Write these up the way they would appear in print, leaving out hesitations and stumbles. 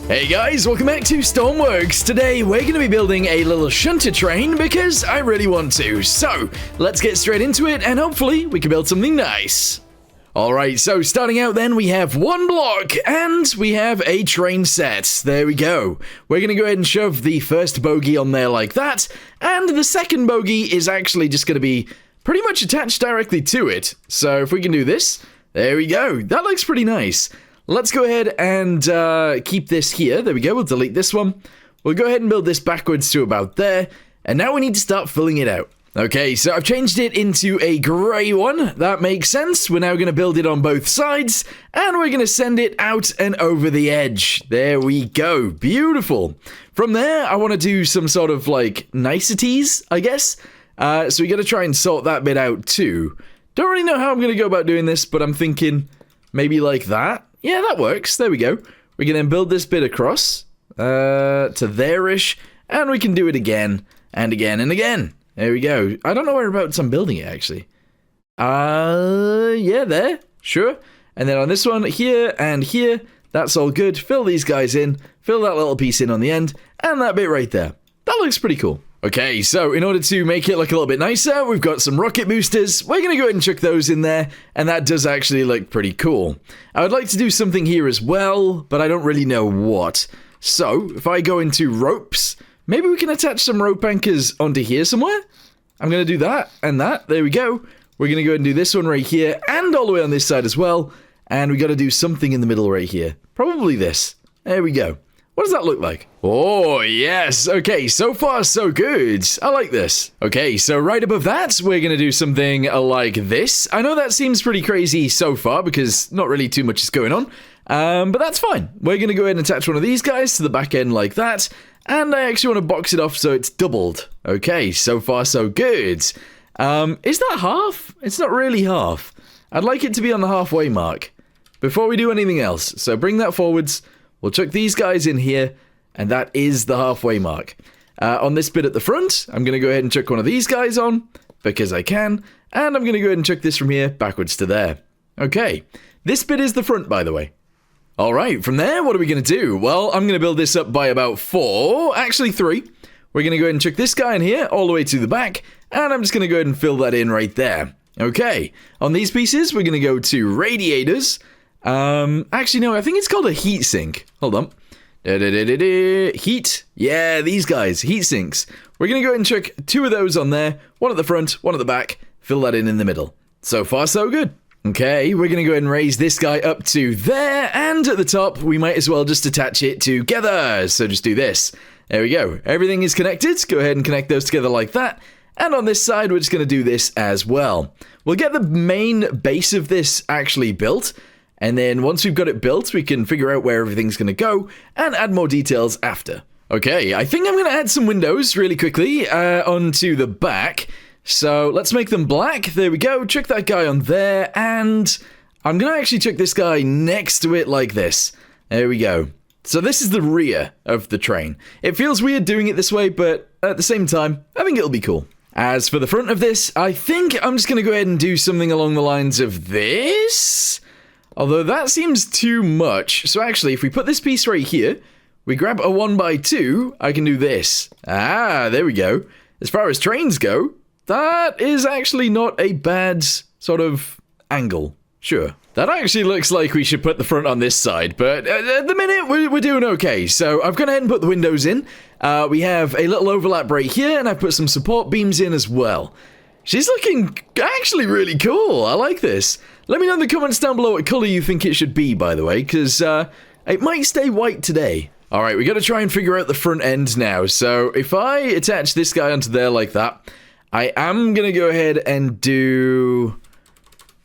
Hey guys, welcome back to Stormworks. Today we're going to be building a little shunter train because I really want to. So let's get straight into it and hopefully we can build something nice. Alright, so starting out then we have one block and we have a train set. There we go. We're going to go ahead and shove the first bogie on there like that, and the second bogie is actually just going to be pretty much attached directly to it. So if we can do this, there we go. That looks pretty nice. Let's go ahead and keep this here. There we go. We'll delete this one. We'll go ahead and build this backwards to about there. And now we need to start filling it out. Okay, so I've changed it into a grey one. That makes sense. We're now going to build it on both sides. And we're going to send it out and over the edge. There we go. Beautiful. From there, I want to do some sort of, like, niceties, I guess. So we got to try and sort that bit out, too. Don't really know how I'm going to go about doing this, but I'm thinking maybe like that. Yeah, that works. There we go. We can then build this bit across to there-ish, and we can do it again and again and again. There we go. I don't know whereabouts I'm building it, actually. Yeah, there. Sure. And then on this one, here and here, that's all good. Fill these guys in. Fill that little piece in on the end, and that bit right there. That looks pretty cool. Okay, so in order to make it look a little bit nicer, we've got some rocket boosters. We're going to go ahead and chuck those in there, and that does actually look pretty cool. I would like to do something here as well, but I don't really know what. So, if I go into ropes, maybe we can attach some rope anchors onto here somewhere? I'm going to do that, and that. There we go. We're going to go ahead and do this one right here, and all the way on this side as well. And we got to do something in the middle right here. Probably this. There we go. What does that look like? Oh, yes. Okay, so far so good. I like this. Okay, so right above that, we're going to do something like this. I know that seems pretty crazy so far because not really too much is going on, but that's fine. We're going to go ahead and attach one of these guys to the back end like that, and I actually want to box it off so it's doubled. Okay, so far so good. Is that half? It's not really half. I'd like it to be on the halfway mark before we do anything else. So bring that forwards. We'll chuck these guys in here, and that is the halfway mark. On this bit at the front, I'm going to go ahead and chuck one of these guys on, because I can, and I'm going to go ahead and chuck this from here backwards to there. Okay, this bit is the front, by the way. Alright, from there, what are we going to do? Well, I'm going to build this up by about 4, actually 3. We're going to go ahead and chuck this guy in here, all the way to the back, and I'm just going to go ahead and fill that in right there. Okay, on these pieces, we're going to go to radiators. Actually, no, I think it's called a heat sink. Hold on. Heat. Yeah, these guys, heat sinks. We're going to go ahead and chuck 2 of those on there. One at the front, one at the back. Fill that in the middle. So far, so good. Okay, we're going to go ahead and raise this guy up to there. And at the top, we might as well just attach it together. So just do this. There we go. Everything is connected. Go ahead and connect those together like that. And on this side, we're just going to do this as well. We'll get the main base of this actually built. And then once we've got it built, we can figure out where everything's going to go and add more details after. Okay, I think I'm going to add some windows really quickly onto the back. So let's make them black. There we go. Chuck that guy on there. And I'm going to actually chuck this guy next to it like this. There we go. So this is the rear of the train. It feels weird doing it this way, but at the same time, I think it'll be cool. As for the front of this, I think I'm just going to go ahead and do something along the lines of this. Although that seems too much. So actually, if we put this piece right here, we grab a 1x2, I can do this. Ah, there we go. As far as trains go, that is actually not a bad sort of angle. Sure. That actually looks like we should put the front on this side, but at the minute, we're doing okay. So I've gone ahead and put the windows in. We have a little overlap right here, and I've put some support beams in as well. She's looking actually really cool. I like this. Let me know in the comments down below what color you think it should be, by the way, because it might stay white today. Alright, we got to try and figure out the front end now. So if I attach this guy onto there like that, I am going to go ahead and do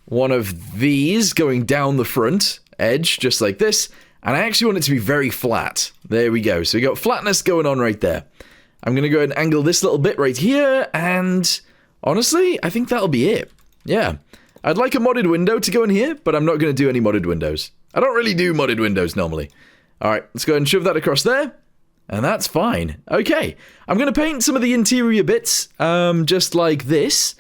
one of these going down the front edge, just like this. And I actually want it to be very flat. There we go. So we got flatness going on right there. I'm going to go ahead and angle this little bit right here, and honestly, I think that'll be it. Yeah. I'd like a modded window to go in here, but I'm not going to do any modded windows. I don't really do modded windows normally. Alright, let's go ahead and shove that across there. And that's fine. Okay, I'm going to paint some of the interior bits, just like this.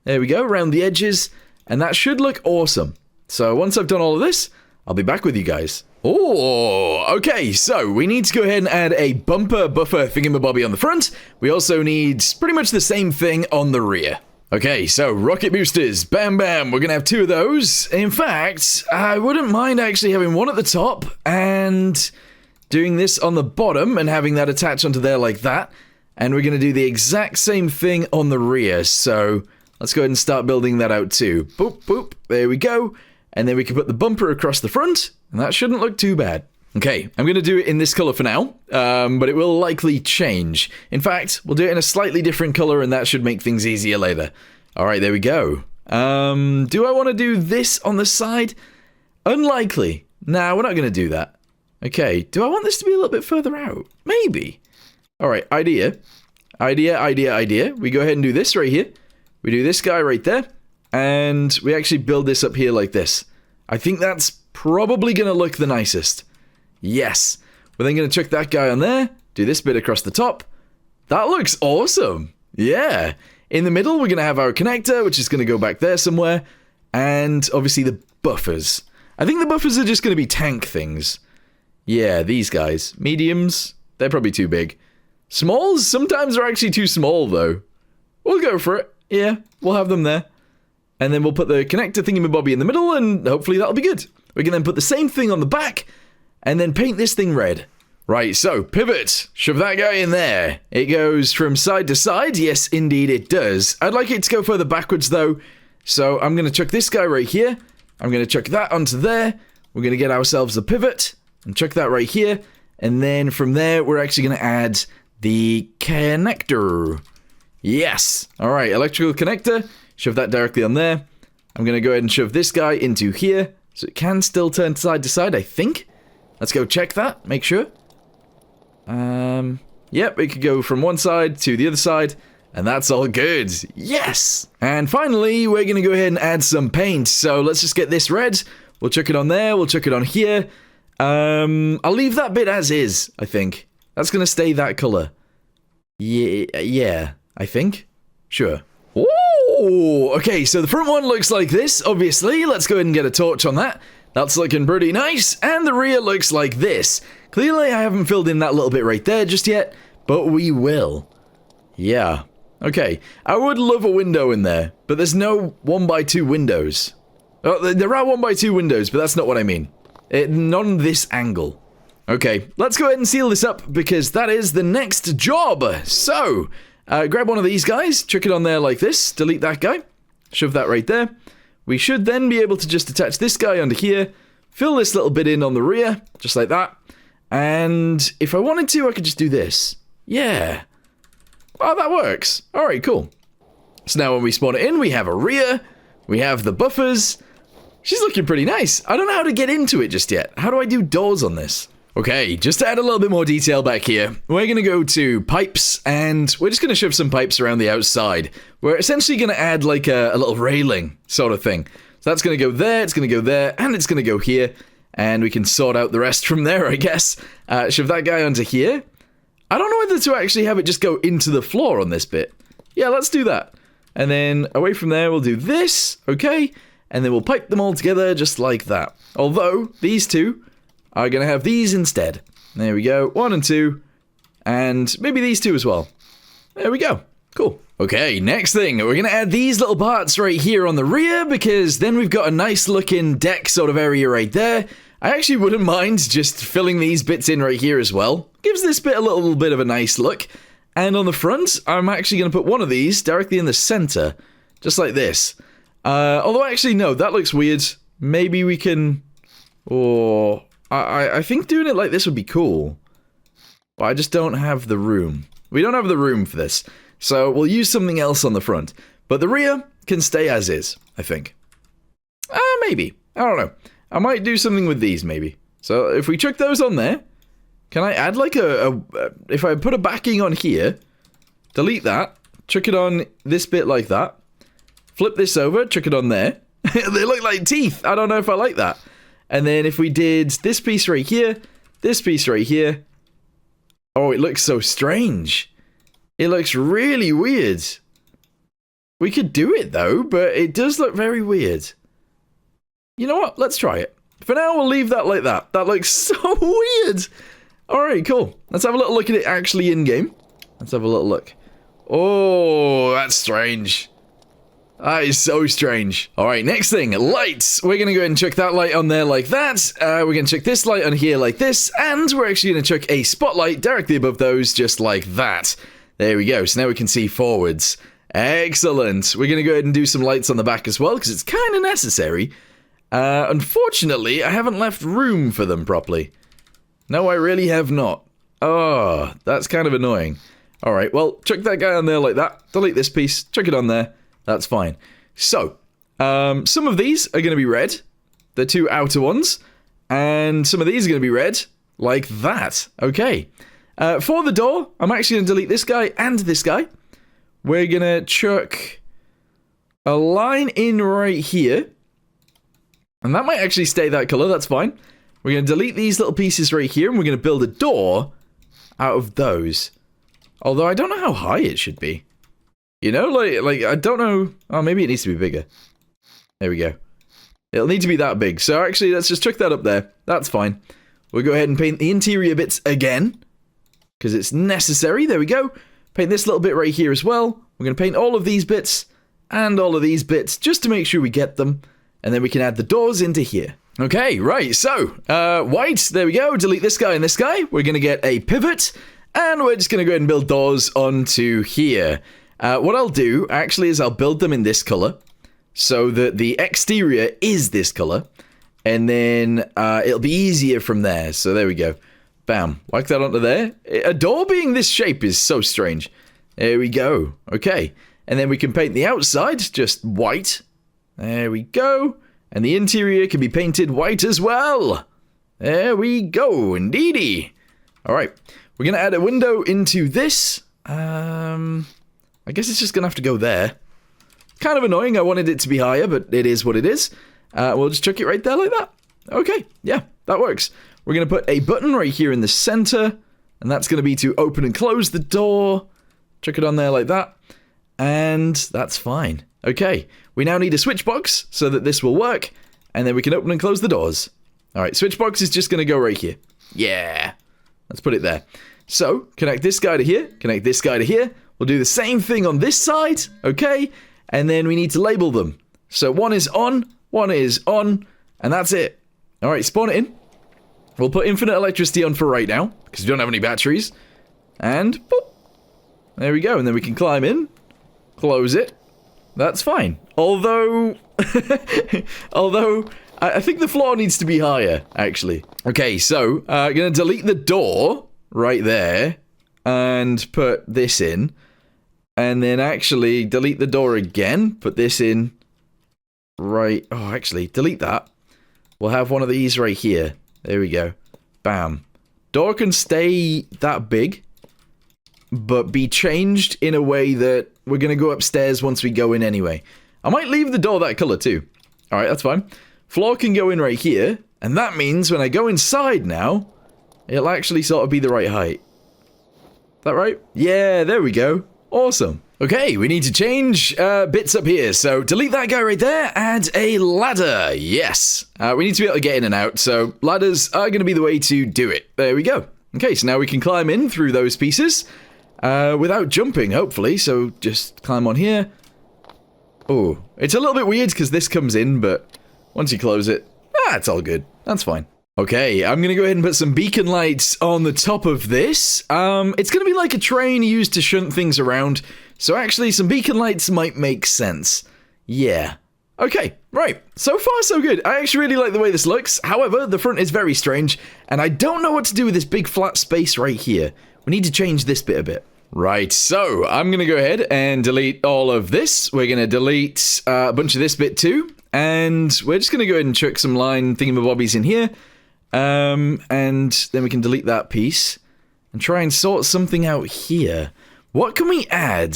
There we go, around the edges. And that should look awesome. So once I've done all of this, I'll be back with you guys. Oh, okay, so we need to go ahead and add a bumper buffer thingamabobby on the front. We also need pretty much the same thing on the rear. Okay, so rocket boosters, bam bam, we're gonna have 2 of those. In fact, I wouldn't mind actually having one at the top and doing this on the bottom and having that attach onto there like that. And we're gonna do the exact same thing on the rear, so let's go ahead and start building that out too. Boop, boop, there we go. And then we can put the bumper across the front, and that shouldn't look too bad. Okay, I'm going to do it in this color for now, but it will likely change. In fact, we'll do it in a slightly different color, and that should make things easier later. All right, there we go. Do I want to do this on the side? Unlikely. Nah, we're not going to do that. Okay, do I want this to be a little bit further out? Maybe. All right, idea. Idea. We go ahead and do this right here. We do this guy right there. And we actually build this up here like this. I think that's probably going to look the nicest. Yes. We're then going to chuck that guy on there. Do this bit across the top. That looks awesome. Yeah. In the middle, we're going to have our connector, which is going to go back there somewhere. And obviously the buffers. I think the buffers are just going to be tank things. Yeah, these guys. Mediums, they're probably too big. Smalls sometimes are actually too small, though. We'll go for it. Yeah, we'll have them there. And then we'll put the connector thingamabobby in the middle, and hopefully that'll be good. We can then put the same thing on the back, and then paint this thing red. Right, so pivot. Shove that guy in there. It goes from side to side. Yes, indeed it does. I'd like it to go further backwards, though. So I'm going to chuck this guy right here. I'm going to chuck that onto there. We're going to get ourselves a pivot, and chuck that right here. And then from there, we're actually going to add the connector. Yes. All right, electrical connector. Shove that directly on there. I'm going to go ahead and shove this guy into here. So it can still turn side to side, I think. Let's go check that. Make sure. Yep, it could go from one side to the other side. And that's all good. Yes! And finally, we're going to go ahead and add some paint. So let's just get this red. We'll chuck it on there. We'll chuck it on here. I'll leave that bit as is, I think. That's going to stay that color. Yeah, I think. Sure. Oh, okay, so the front one looks like this, obviously. Let's go ahead and get a torch on that. That's looking pretty nice. And the rear looks like this. Clearly, I haven't filled in that little bit right there just yet, but we will. Yeah. Okay, I would love a window in there, but there's no 1x2 windows. Oh, there are 1x2 windows, but that's not what I mean. Not on this angle. Okay, let's go ahead and seal this up, because that is the next job. So, grab one of these guys, chuck it on there like this, delete that guy, shove that right there. We should then be able to just attach this guy onto here, fill this little bit in on the rear, just like that. And if I wanted to, I could just do this. Yeah. Oh, that works. Alright, cool. So now when we spawn it in, we have a rear, we have the buffers. She's looking pretty nice. I don't know how to get into it just yet. How do I do doors on this? Okay, just to add a little bit more detail back here, we're going to go to pipes, and we're just going to shove some pipes around the outside. We're essentially going to add like a little railing sort of thing. So that's going to go there, it's going to go there, and it's going to go here. And we can sort out the rest from there, I guess. Shove that guy onto here. I don't know whether to actually have it just go into the floor on this bit. Yeah, let's do that. And then away from there, we'll do this, okay? And then we'll pipe them all together just like that. Although, these two are going to have these instead. There we go, 1 and 2. And maybe these two as well. There we go, cool. Okay, next thing, we're going to add these little parts right here on the rear, because then we've got a nice looking deck sort of area right there. I actually wouldn't mind just filling these bits in right here as well. Gives this bit a little bit of a nice look. And on the front, I'm actually going to put one of these directly in the center, just like this. Although actually, no, that looks weird. Maybe we can... Or... I think doing it like this would be cool. But I just don't have the room. We don't have the room for this. So we'll use something else on the front. But the rear can stay as is, I think. Maybe. I don't know. I might do something with these, maybe. So if we chuck those on there, can I add like if I put a backing on here, delete that, chuck it on this bit like that, flip this over, chuck it on there. They look like teeth. I don't know if I like that. And then if we did this piece right here, this piece right here. Oh, it looks so strange. It looks really weird. We could do it though, but it does look very weird. You know what? Let's try it. For now, we'll leave that like that. That looks so weird. Alright, cool. Let's have a little look at it actually in-game. Let's have a little look. Oh, that's strange. That is so strange. Alright, next thing, lights. We're gonna go ahead and chuck that light on there like that. We're gonna chuck this light on here like this. And we're actually gonna chuck a spotlight directly above those just like that. There we go. So now we can see forwards. Excellent. We're gonna go ahead and do some lights on the back as well, because it's kind of necessary. Unfortunately, I haven't left room for them properly. No, I really have not. Oh, that's kind of annoying. Alright, well, chuck that guy on there like that. Delete this piece. Chuck it on there. That's fine. So, some of these are going to be red. The two outer ones. And some of these are going to be red. Like that. Okay. For the door, I'm actually going to delete this guy and this guy. We're going to chuck a line in right here. And that might actually stay that color. That's fine. We're going to delete these little pieces right here, and we're going to build a door out of those. Although I don't know how high it should be. You know, like I don't know. Oh, maybe it needs to be bigger. There we go. It'll need to be that big. So actually, let's just chuck that up there. That's fine. We'll go ahead and paint the interior bits again, because it's necessary. There we go. Paint this little bit right here as well. We're going to paint all of these bits and all of these bits just to make sure we get them. And then we can add the doors into here. Okay, right, so, white, there we go, delete this guy and this guy. We're going to get a pivot, and we're just going to go ahead and build doors onto here. What I'll do, actually, is I'll build them in this color, so that the exterior is this color, and then it'll be easier from there. So there we go. Bam, whack that onto there. A door being this shape is so strange. There we go. Okay, and then we can paint the outside just white. There we go. And the interior can be painted white as well. There we go, indeedy. Alright, we're going to add a window into this. I guess it's just going to have to go there. Kind of annoying, I wanted it to be higher, but it is what it is. We'll just chuck it right there like that. Okay, yeah, that works. We're going to put a button right here in the center, and that's going to be to open and close the door. Chuck it on there like that, and that's fine. Okay, we now need a switch box so that this will work, and then we can open and close the doors. Alright, switch box is just going to go right here. Yeah, let's put it there. So, connect this guy to here, connect this guy to here. We'll do the same thing on this side, okay? And then we need to label them. So one is on, and that's it. Alright, spawn it in. We'll put infinite electricity on for right now, because we don't have any batteries. And, boop. There we go, and then we can climb in, close it. That's fine. Although, I think the floor needs to be higher, actually. Okay, so, I'm going to delete the door right there and put this in. And then actually delete the door again, put this in right... Oh, actually, delete that. We'll have one of these right here. There we go. Bam. Door can stay that big, but be changed in a way that we're going to go upstairs once we go in anyway. I might leave the door that color too. Alright, that's fine. Floor can go in right here, and that means when I go inside now, it'll actually sort of be the right height. Is that right? Yeah, there we go. Awesome. Okay, we need to change bits up here. So delete that guy right there, add a ladder. Yes. We need to be able to get in and out, so ladders are going to be the way to do it. There we go. Okay, so now we can climb in through those pieces. Without jumping, hopefully, so just climb on here. Oh, it's a little bit weird because this comes in, but once you close it, it's all good. That's fine. Okay, I'm gonna go ahead and put some beacon lights on the top of this. It's gonna be like a train used to shunt things around, so actually some beacon lights might make sense. Yeah. Okay, right. So far, so good. I actually really like the way this looks. However, the front is very strange, and I don't know what to do with this big flat space right here. We need to change this bit a bit. Right, so I'm going to go ahead and delete all of this. We're going to delete a bunch of this bit too, and we're just going to go ahead and chuck some line thingamabobbies in here, and then we can delete that piece and try and sort something out here. What can we add?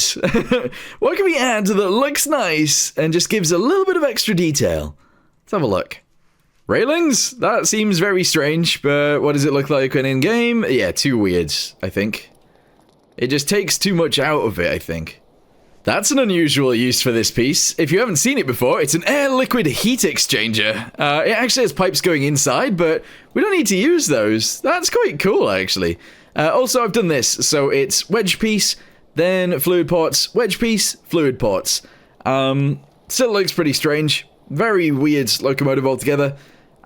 What can we add that looks nice and just gives a little bit of extra detail? Let's have a look. Railings? That seems very strange, but what does it look like when in-game? Yeah, too weird, I think. It just takes too much out of it, I think. That's an unusual use for this piece. If you haven't seen it before, it's an air-liquid heat exchanger. It actually has pipes going inside, but we don't need to use those. That's quite cool, actually. Also, I've done this. So it's wedge piece, then fluid ports, wedge piece, fluid ports. Still looks pretty strange. Very weird locomotive altogether.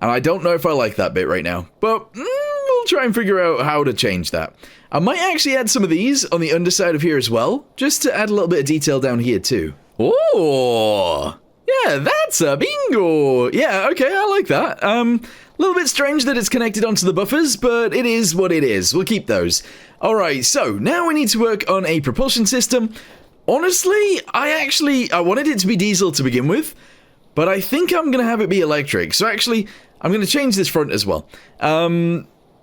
And I don't know if I like that bit right now. But we'll try and figure out how to change that. I might actually add some of these on the underside of here as well, just to add a little bit of detail down here too. Oh, yeah, that's a bingo. Yeah, okay, I like that. A little bit strange that it's connected onto the buffers, but it is what it is. We'll keep those. All right, so now we need to work on a propulsion system. Honestly, I wanted it to be diesel to begin with, but I think I'm going to have it be electric. So actually, I'm going to change this front as well.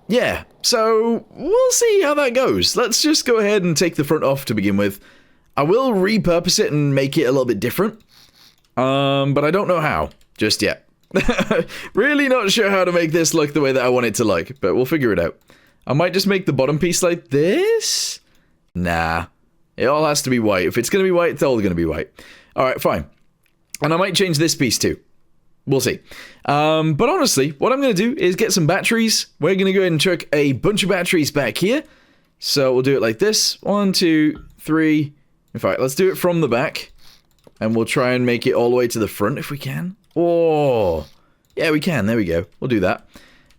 Yeah, so we'll see how that goes. Let's just go ahead and take the front off to begin with. I will repurpose it and make it a little bit different. But I don't know how just yet. Really not sure how to make this look the way that I want it to look, but we'll figure it out. I might just make the bottom piece like this. Nah, it all has to be white. If it's going to be white, it's all going to be white. All right, fine. And I might change this piece too. We'll see. But honestly, what I'm going to do is get some batteries. We're going to go ahead and chuck a bunch of batteries back here. So we'll do it like this. 1, 2, 3. In fact, let's do it from the back. And we'll try and make it all the way to the front if we can. Oh, yeah, we can. There we go. We'll do that.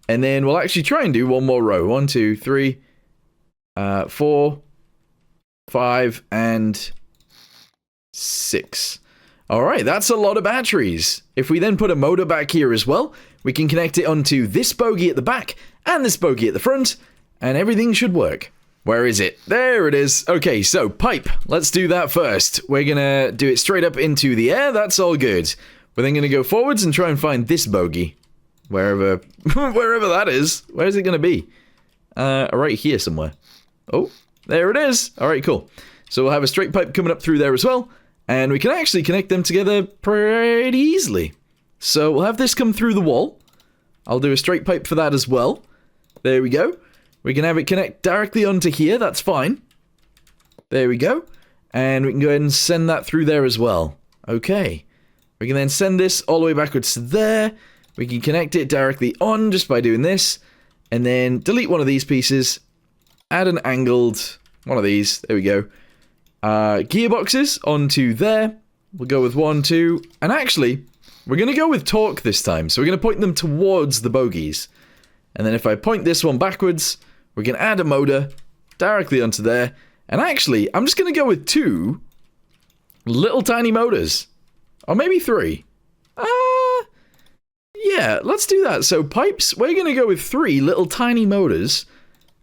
And then we'll actually try and do one more row. 1, 2, 3, 4, 5, and 6. Alright, that's a lot of batteries. If we then put a motor back here as well, we can connect it onto this bogie at the back and this bogie at the front, and everything should work. Where is it? There it is. Okay, so pipe. Let's do that first. We're gonna do it straight up into the air. That's all good. We're then gonna go forwards and try and find this bogie. Wherever that is. Where's it gonna be? Right here somewhere. Oh, there it is. Alright, cool. So we'll have a straight pipe coming up through there as well. And we can actually connect them together pretty easily. So we'll have this come through the wall. I'll do a straight pipe for that as well. There we go. We can have it connect directly onto here. That's fine. There we go. And we can go ahead and send that through there as well. Okay. We can then send this all the way backwards to there. We can connect it directly on just by doing this. And then delete one of these pieces. Add an angled one of these. There we go. Gearboxes onto there. We'll go with 1, 2, and actually, we're going to go with torque this time. So we're going to point them towards the bogies. And then if I point this one backwards, we can add a motor directly onto there. And actually, I'm just going to go with 2 little tiny motors. Or maybe 3. Yeah, let's do that. So pipes, we're going to go with 3 little tiny motors.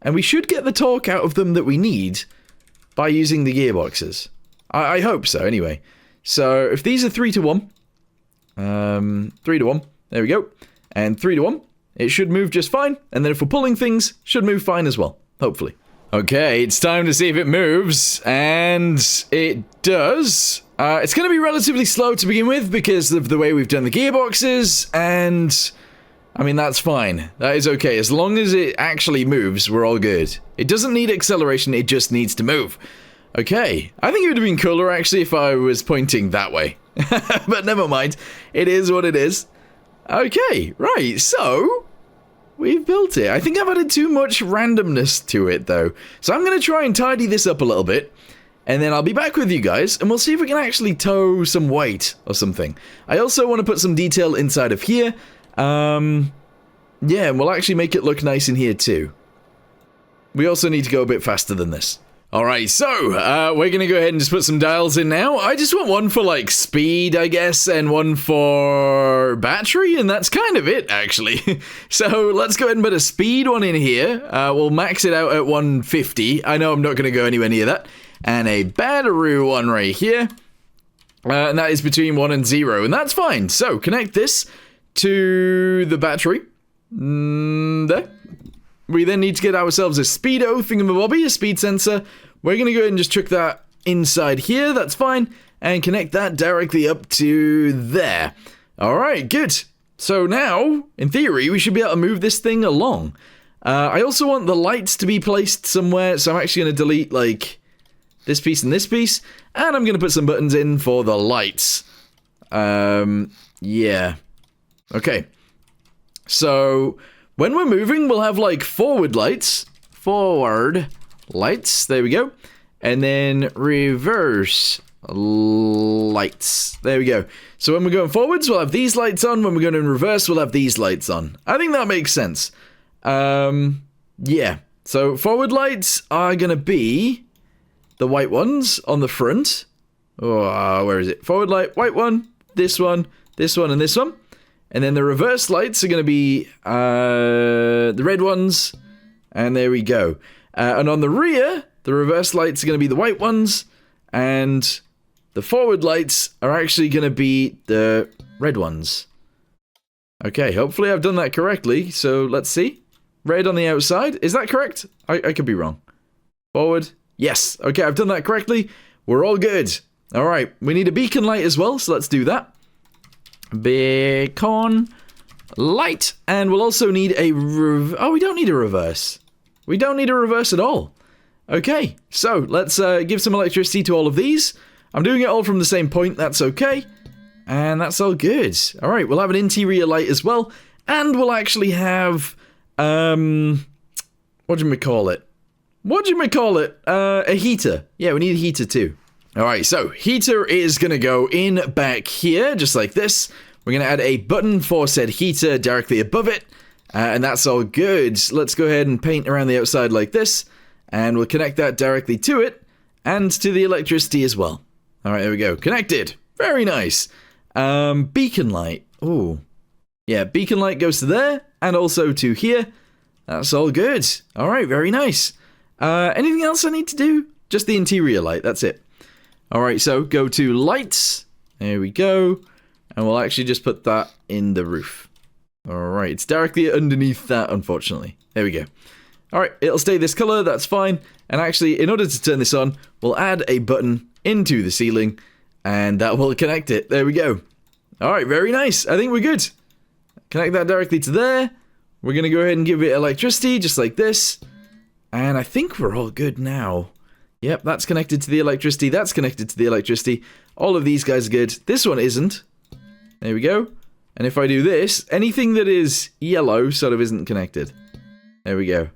And we should get the torque out of them that we need by using the gearboxes. I hope so, anyway. So, if these are 3 to 1, 3 to 1, there we go, and 3 to 1, it should move just fine, and then if we're pulling things, should move fine as well, hopefully. Okay, it's time to see if it moves, and it does. It's going to be relatively slow to begin with, because of the way we've done the gearboxes, and I mean, that's fine. That is okay. As long as it actually moves, we're all good. It doesn't need acceleration, it just needs to move. Okay. I think it would have been cooler, actually, if I was pointing that way. But never mind. It is what it is. Okay, right. So, we've built it. I think I've added too much randomness to it, though. So I'm going to try and tidy this up a little bit. And then I'll be back with you guys, and we'll see if we can actually tow some weight or something. I also want to put some detail inside of here. Yeah, and we'll actually make it look nice in here too. We also need to go a bit faster than this. Alright, so, we're gonna go ahead and just put some dials in now. I just want one for, like, speed, I guess, and one for battery, and that's kind of it, actually. So, let's go ahead and put a speed one in here. We'll max it out at 150. I know I'm not gonna go anywhere near that. And a battery one right here. And that is between 1 and 0, and that's fine. So, connect this to the battery. There. We then need to get ourselves a speedo thingamabobby, a speed sensor. We're going to go ahead and just chuck that inside here. That's fine. And connect that directly up to there. Alright, good. So now, in theory, we should be able to move this thing along. I also want the lights to be placed somewhere. So I'm actually going to delete, like, this piece, and this piece. And I'm going to put some buttons in for the lights. Yeah. Okay. So, when we're moving, we'll have, like, forward lights. Forward lights. There we go. And then reverse lights. There we go. So when we're going forwards, we'll have these lights on. When we're going in reverse, we'll have these lights on. I think that makes sense. Yeah. So forward lights are going to be the white ones on the front. Oh, where is it? Forward light, white one, this one, and this one. And then the reverse lights are going to be the red ones. And there we go. And on the rear, the reverse lights are going to be the white ones. And the forward lights are actually going to be the red ones. Okay, hopefully I've done that correctly. So let's see. Red on the outside. Is that correct? I could be wrong. Forward. Yes. Okay, I've done that correctly. We're all good. All right. We need a beacon light as well, so let's do that. Beacon light. And we'll also need a... Oh, we don't need a reverse. We don't need a reverse at all. Okay, so let's give some electricity to all of these. I'm doing it all from the same point. That's okay. And that's all good. All right, we'll have an interior light as well. And we'll actually have... what do you call it? A heater. Yeah, we need a heater too. Alright, so heater is going to go in back here, just like this. We're going to add a button for said heater directly above it. And that's all good. Let's go ahead and paint around the outside like this. And we'll connect that directly to it. And to the electricity as well. Alright, there we go. Connected. Very nice. Beacon light. Ooh. Yeah, beacon light goes to there. And also to here. That's all good. Alright, very nice. Anything else I need to do? Just the interior light, that's it. Alright, so go to lights. There we go. And we'll actually just put that in the roof. Alright, it's directly underneath that, unfortunately. There we go. Alright, it'll stay this color, that's fine. And actually, in order to turn this on, we'll add a button into the ceiling. And that will connect it. There we go. Alright, very nice. I think we're good. Connect that directly to there. We're going to go ahead and give it electricity, just like this. And I think we're all good now. Yep, that's connected to the electricity. That's connected to the electricity. All of these guys are good. This one isn't. There we go. And if I do this, anything that is yellow sort of isn't connected. There we go.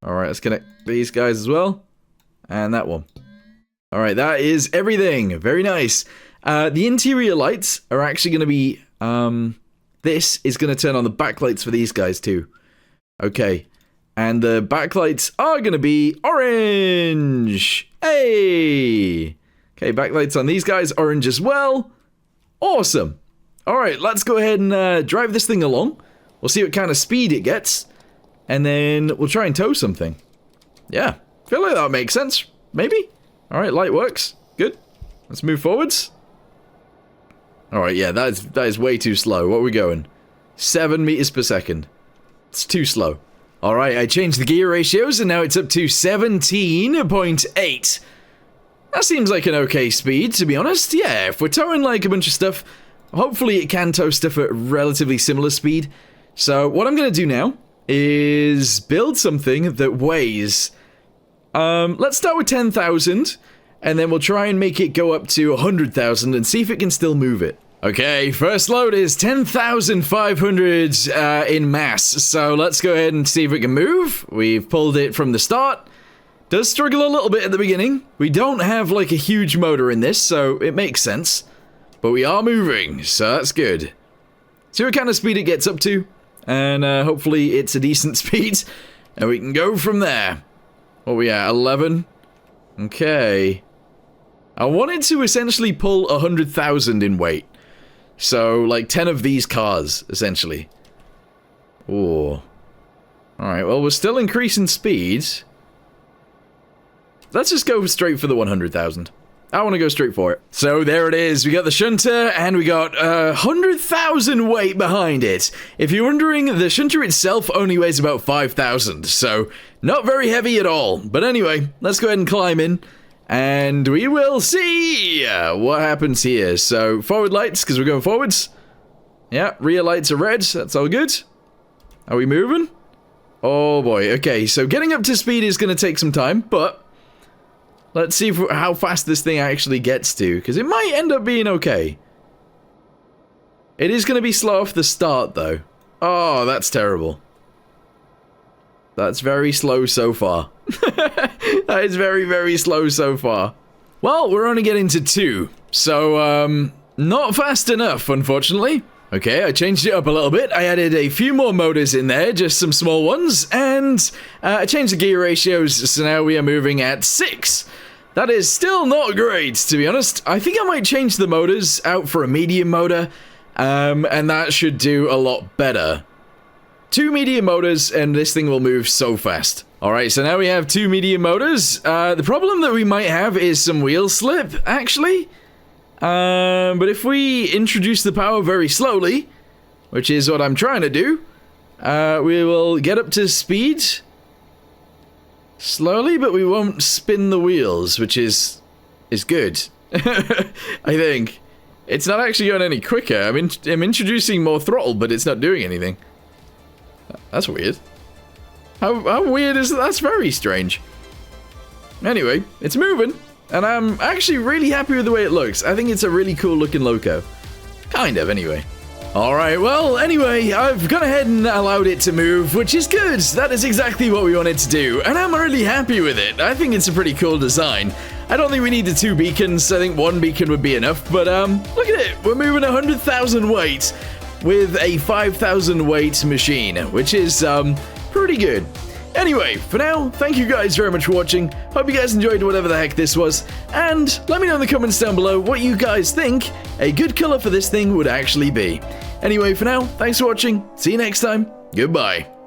Alright, let's connect these guys as well. And that one. Alright, that is everything. Very nice. The interior lights are actually going to be... this is going to turn on the backlights for these guys too. Okay. And the backlights are going to be orange. Hey! Okay, backlights on these guys, orange as well. Awesome. Alright, let's go ahead and drive this thing along. We'll see what kind of speed it gets. And then we'll try and tow something. Yeah, feel like that makes sense. Maybe? Alright, light works. Good. Let's move forwards. Alright, yeah, that is way too slow. What are we going? 7 meters per second. It's too slow. Alright, I changed the gear ratios and now it's up to 17.8. That seems like an okay speed, to be honest. Yeah, if we're towing like a bunch of stuff, hopefully it can tow stuff at relatively similar speed. So what I'm going to do now is build something that weighs... let's start with 10,000, and then we'll try and make it go up to 100,000 and see if it can still move it. Okay, first load is 10,500 in mass, so let's go ahead and see if it can move. We've pulled it from the start. Does struggle a little bit at the beginning. We don't have like a huge motor in this, so it makes sense. But we are moving, so that's good. See what kind of speed it gets up to, and hopefully it's a decent speed, and we can go from there. What are we at, 11? Okay. I wanted to essentially pull 100,000 in weight. So, like 10 of these cars, essentially. Ooh. Alright, well, we're still increasing speeds. Let's just go straight for the 100,000. I want to go straight for it. So, there it is. We got the shunter, and we got 100,000 weight behind it. If you're wondering, the shunter itself only weighs about 5,000, so not very heavy at all. But anyway, let's go ahead and climb in. And we will see what happens here. So, forward lights, because we're going forwards. Yeah, rear lights are red. That's all good. Are we moving? Oh boy, okay. So, getting up to speed is going to take some time, but Let's see how fast this thing actually gets to, because it might end up being okay. It is going to be slow off the start, though. Oh, that's terrible. That's very slow so far. That is very, very slow so far. Well, we're only getting to 2, so, not fast enough, unfortunately. Okay, I changed it up a little bit. I added a few more motors in there, just some small ones, and I changed the gear ratios, so now we are moving at 6. That is still not great, to be honest. I think I might change the motors out for a medium motor, and that should do a lot better. 2 medium motors, and this thing will move so fast. Alright, so now we have 2 medium motors. The problem that we might have is some wheel slip, actually. But if we introduce the power very slowly, which is what I'm trying to do, we will get up to speed slowly, but we won't spin the wheels, which is good. I think. It's not actually going any quicker. I'm introducing more throttle, but it's not doing anything. That's weird. How weird is that? That's very strange. Anyway, it's moving. And I'm actually really happy with the way it looks. I think it's a really cool looking loco. Kind of, anyway. Alright, well, anyway, I've gone ahead and allowed it to move, which is good. That is exactly what we wanted to do, and I'm really happy with it. I think it's a pretty cool design. I don't think we needed 2 beacons. I think 1 beacon would be enough, but look at it. We're moving 100,000 weight with a 5,000 weight machine, which is pretty good. Anyway, for now, thank you guys very much for watching. Hope you guys enjoyed whatever the heck this was. And let me know in the comments down below what you guys think a good color for this thing would actually be. Anyway, for now, thanks for watching. See you next time. Goodbye.